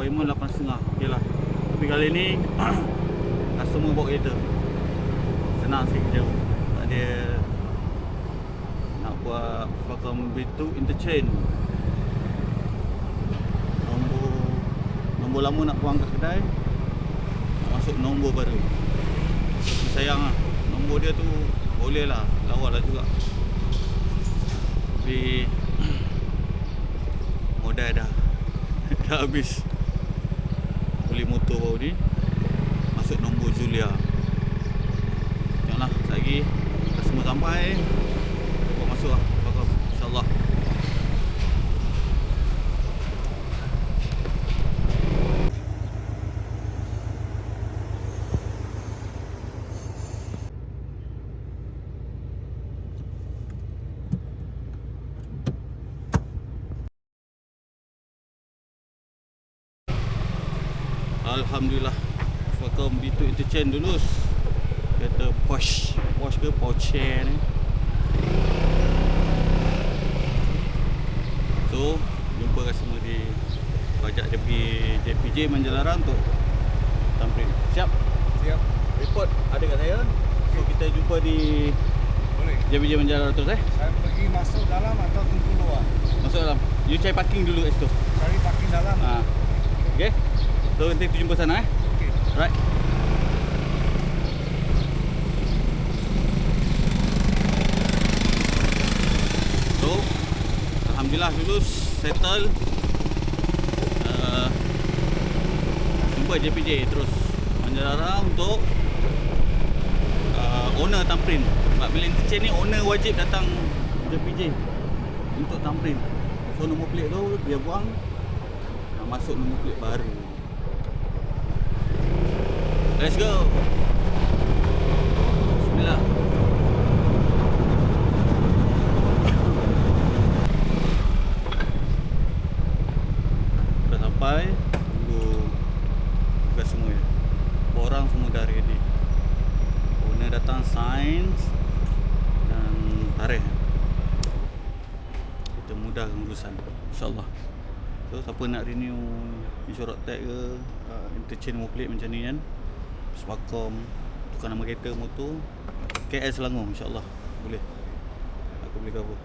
Appointment 8.30. Okey lah. Tapi kali ni customer bawa kereta. Senang sikit kerja. Tak ada nak buat Pakam B2 interchange. Nombor lama nak buang kat kedai, nak masuk nombor baru. Tapi sayang lah, nombor dia tu boleh lah, lawa lah juga. Tapi modal dah dah habis. Beli motor baru ni, masuk nombor Julia. Tengoklah, sekejap lagi customer sampai, buat masuk lah Pakam, InsyaAllah. Alhamdulillah, Pakam B2 interchange lulus. Kereta Porsche ke Porsche ni. So, jumpa customer di Bajak dia pergi JPJ Manjalarang untuk tampil. Siap? Siap. Report ada kat saya. So, kita jumpa di Boleh. JPJ Manjalarang terus Saya pergi masuk dalam atau tunggu luar? Masuk dalam. You cari parking dulu kat situ. Cari parking dalam. Okay. So, nanti kita jumpa sana Okey. Alright. So, Alhamdulillah lulus, settle. Jumpa JPJ terus Manjalarang untuk owner thumbprint. Sebab bila interchange ni owner wajib datang JPJ untuk thumbprint. So nombor plate tu dia buang, masuk nombor plate baru. Let's go. Bismillah. Dah sampai. Tunggu tugas semua ya. Orang semua dah ready. Owner datang sign dan tarikh. Kita mudahkan urusan, InsyaAllah. So siapa nak renew insurans tag ke, interchange nombor plate macam ni kan, Pakam, tukar nama kereta motor, KL Selangor, InsyaAllah boleh. Aku boleh cover.